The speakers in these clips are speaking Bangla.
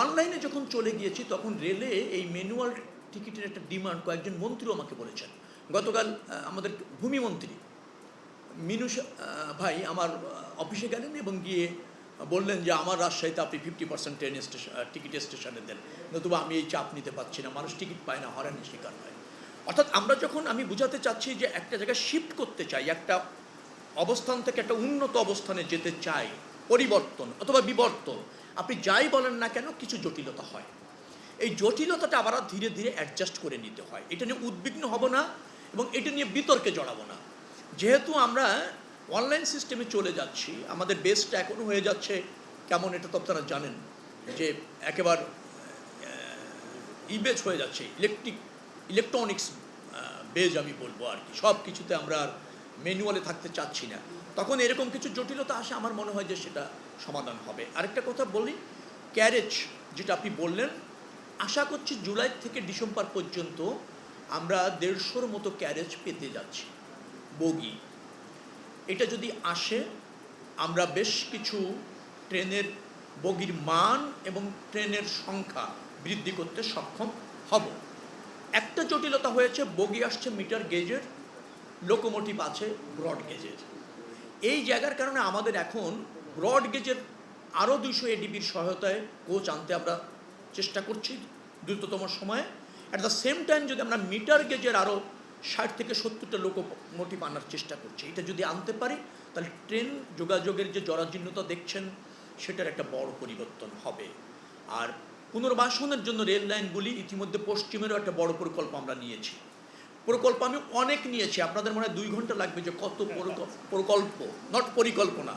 অনলাইনে যখন চলে গিয়েছি তখন রেলে এই ম্যানুয়াল টিকিটের একটা ডিমান্ড কয়েকজন মন্ত্রীও আমাকে বলেছেন। গতকাল আমাদের ভূমিমন্ত্রী মিনু ভাই আমার অফিসে গেলেন এবং গিয়ে বললেন যে আমার রাজশাহীতে আপনি 50% ট্রেন স্টেশন টিকিট স্টেশনে দেন, নতুবা আমি এই চাপ নিতে পারছি না, মানুষ টিকিট পায় না, হয়রানির শিকার হয়। অর্থাৎ আমরা যখন আমি বোঝাতে চাচ্ছি যে একটা জায়গায় শিফট করতে চাই, একটা অবস্থান থেকে একটা উন্নত অবস্থানে যেতে চাই, পরিবর্তন অথবা বিবর্তন, আপনি যাই বলেন না কেন কিছু জটিলতা হয়। এই জটিলতাটা আবার ধীরে ধীরে অ্যাডজাস্ট করে নিতে হয়। এটা নিয়ে উদ্বিগ্ন হব না এবং এটা নিয়ে বিতর্কে জড়াবো না। যেহেতু আমরা অনলাইন সিস্টেমে চলে যাচ্ছি, আমাদের বেসটা এখনও হয়ে যাচ্ছে কেমন, এটা তো আপনারা জানেন যে একেবারে বেজ হয়ে যাচ্ছে, ইলেকট্রনিক্স বেজ আমি বলবো আর কি। সব কিছুতে আমরা আর ম্যানুয়ালে থাকতে চাচ্ছি না। তখন এরকম কিছু জটিলতা আসে, আমার মনে হয় যে সেটা সমাধান হবে। আরেকটা কথা বলি, ক্যারেজ যেটা আপনি বললেন, আশা করছি জুলাই থেকে ডিসেম্বর পর্যন্ত আমরা 150-র মতো ক্যারেজ পেতে যাচ্ছি, বগি। এটা যদি আসে, আমরা বেশ কিছু ট্রেনের বগির মান এবং ট্রেনের সংখ্যা বৃদ্ধি করতে সক্ষম হব। একটা জটিলতা হয়েছে, বগি আসছে মিটার গেজের, লোকোমোটিভ আছে ব্রড গেজের। এই জায়গার কারণে আমাদের এখন ব্রড গেজের আরও 200 এডিবির সহায়তায় কোচ আনতে আমরা চেষ্টা করছি দ্রুততম সময়ে। অ্যাট দ্য সেম টাইম যদি আমরা মিটার গেজের আরও 60 থেকে 70টা লোকোমোটিভ আনার চেষ্টা করছি। এটা যদি আনতে পারি তাহলে ট্রেন যোগাযোগের যে জরাজীর্ণতা দেখছেন সেটার একটা বড় পরিবর্তন হবে। আর পুনর্বাসনের জন্য রেল লাইনগুলি ইতিমধ্যে পশ্চিমেরও একটা বড় প্রকল্প আমরা নিয়েছি। প্রকল্প আমি অনেক নিয়েছি, আপনাদের মনে হয় 2 ঘন্টা লাগবে যে কত প্রকল্প, নট পরিকল্পনা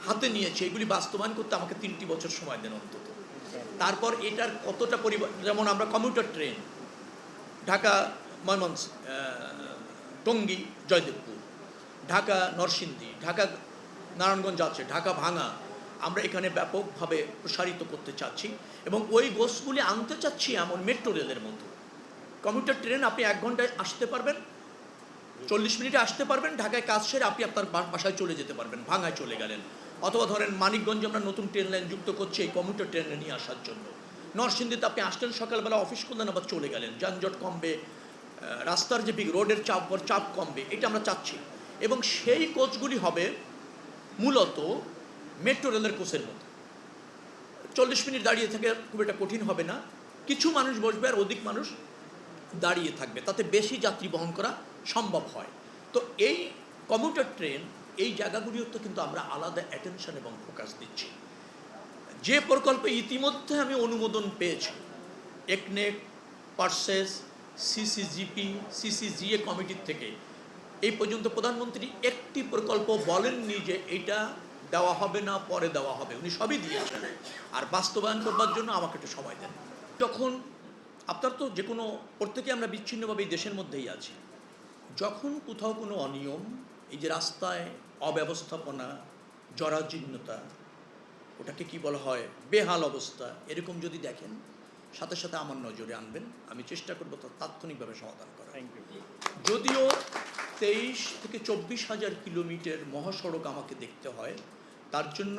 হাতে নিয়েছি। এগুলি বাস্তবায়ন করতে আমাকে 3টি বছর সময় দেন অন্তত। তারপর এটার কতটা যেমন আমরা কমিউটার ট্রেন ঢাকা টঙ্গী জয়দেবপুর, ঢাকা নরসিংদী, ঢাকা নারায়ণগঞ্জ আছে, ঢাকা ভাঙা, আমরা এখানে ব্যাপকভাবে প্রসারিত করতে চাচ্ছি এবং ওই গোছগুলি আনতে চাচ্ছি এমন মেট্রো রেলের মতো। কমিউটার ট্রেন আপনি 1 ঘন্টায় আসতে পারবেন, 40 মিনিটে আসতে পারবেন, ঢাকায় কাজ সেরে আপনি আপনার বাসায় চলে যেতে পারবেন, ভাঙায় চলে গেলেন। অথবা ধরেন মানিকগঞ্জে আমরা নতুন ট্রেন লাইন যুক্ত করছি এই কমিউটার ট্রেনে নিয়ে আসার জন্য। নরসিংদীতে আপনি আসলেন সকালবেলা, অফিস করলেন, আবার চলে গেলেন, যানজট কমবে, রাস্তার যে রোডের চাপ কমবে, এটা আমরা চাচ্ছি। এবং সেই কোচগুলি হবে মূলত মেট্রো রেলের কোচের মতো। 40 মিনিট দাঁড়িয়ে থেকে খুব একটা কঠিন হবে না, কিছু মানুষ বসবে আর অধিক মানুষ দাঁড়িয়ে থাকবে, তাতে বেশি যাত্রী বহন করা সম্ভব হয়। তো এই কমিউটার ট্রেন এই জায়গাগুলিতে কিন্তু আমরা আলাদা অ্যাটেনশন এবং ফোকাস দিচ্ছি। যে প্রকল্পে ইতিমধ্যে আমি অনুমোদন পেয়েছি, একনেক, পার্সেস, সিসিজিপি, সিসিজিএ কমিটির থেকে, এই পর্যন্ত প্রধানমন্ত্রী একটি প্রকল্প বলেননি যে এটা দেওয়া হবে না, পরে দেওয়া হবে। উনি সবই দিয়েছেন, আর বাস্তবায়ন করবার জন্য আমাকে একটু সময় দেন। যখন আপনার তো যে কোনো প্রত্যেকে আমরা বিচ্ছিন্নভাবে এই দেশের মধ্যেই আছি, যখন কোথাও কোনো অনিয়ম, এই যে রাস্তায় অব্যবস্থাপনা, জরাজীর্ণতা, ওটাকে কি বলা হয়, বেহাল অবস্থা, এরকম যদি দেখেন সাথে সাথে আমার নজরে আনবেন, আমি চেষ্টা করবো তার তাৎক্ষণিকভাবে সমাধান করা। যদিও 23 থেকে 24 হাজার কিলোমিটার মহাসড়ক আমাকে দেখতে হয়, তার জন্য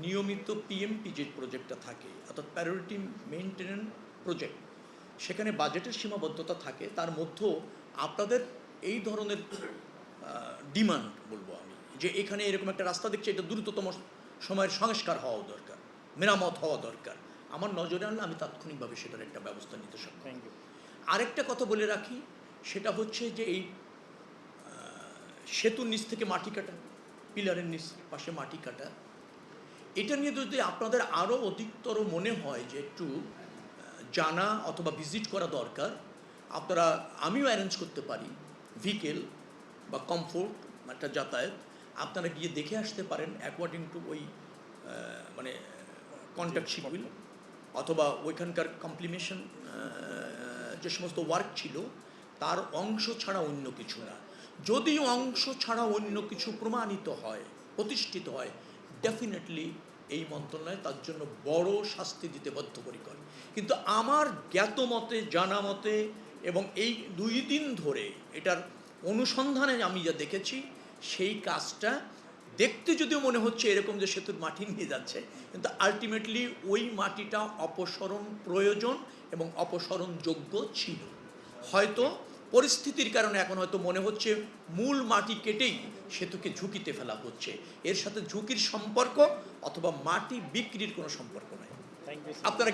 নিয়মিত পিএমপি যে প্রজেক্টটা থাকে, অর্থাৎ প্রায়োরিটি মেইনটেনেন্স প্রজেক্ট, সেখানে বাজেটের সীমাবদ্ধতা থাকে। তার মধ্যেও আপনাদের এই ধরনের ডিমান্ড বলবো আমি, যে এখানে এরকম একটা রাস্তা দেখছি, এটা দ্রুততম সময়ের সংস্কার হওয়া দরকার, মেরামত হওয়া দরকার, আমার নজরে আনলে আমি তাৎক্ষণিকভাবে সেটার একটা ব্যবস্থা নিতে সক্ষম। আরেকটা কথা বলে রাখি, সেটা হচ্ছে যে এই সেতুর নিচ থেকে মাটি কাটা, পিলারের নিচ পাশে মাটি কাটা, এটা নিয়ে যদি আপনাদের আরও অধিকতর মনে হয় যে একটু জানা অথবা ভিজিট করা দরকার, আপনারা, আমিও অ্যারেঞ্জ করতে পারি ভিকেল বা কমফোর্ট একটা যাতায়াত, আপনারা গিয়ে দেখে আসতে পারেন অ্যাকর্ডিং টু ওই মানে কন্ট্যাক্ট শিডিউল, অথবা ওইখানকার কমপ্লিমেশন যে সমস্ত ওয়ার্ক ছিল তার অংশ ছাড়া অন্য কিছু না। যদি অংশ ছাড়া অন্য কিছু প্রমাণিত হয়, প্রতিষ্ঠিত হয়, ডেফিনেটলি এই মন্ত্রণালয় তার জন্য বড় শাস্তি দিতে বদ্ধপরিকর। কিন্তু আমার জ্ঞাত মতে, জানা মতে এবং এই 2 দিন ধরে এটার অনুসন্ধানে আমি যা দেখেছি, সেই কাজটা দেখতে যদিও মনে হচ্ছে এরকম যে সেতুর মাটি নিয়ে যাচ্ছে, কিন্তু আলটিমেটলি ওই মাটিটা অপসারণ প্রয়োজন এবং অপসারণযোগ্য ছিল। হয়তো পরিস্থিতির কারণে এখন হয়তো মনে হচ্ছে মূল মাটি কেটেই সেতুকে ঝুঁকিতে ফেলা হচ্ছে। এর সাথে ঝুঁকির সম্পর্ক অথবা মাটি বিক্রির কোনো সম্পর্ক নাই। আপনারা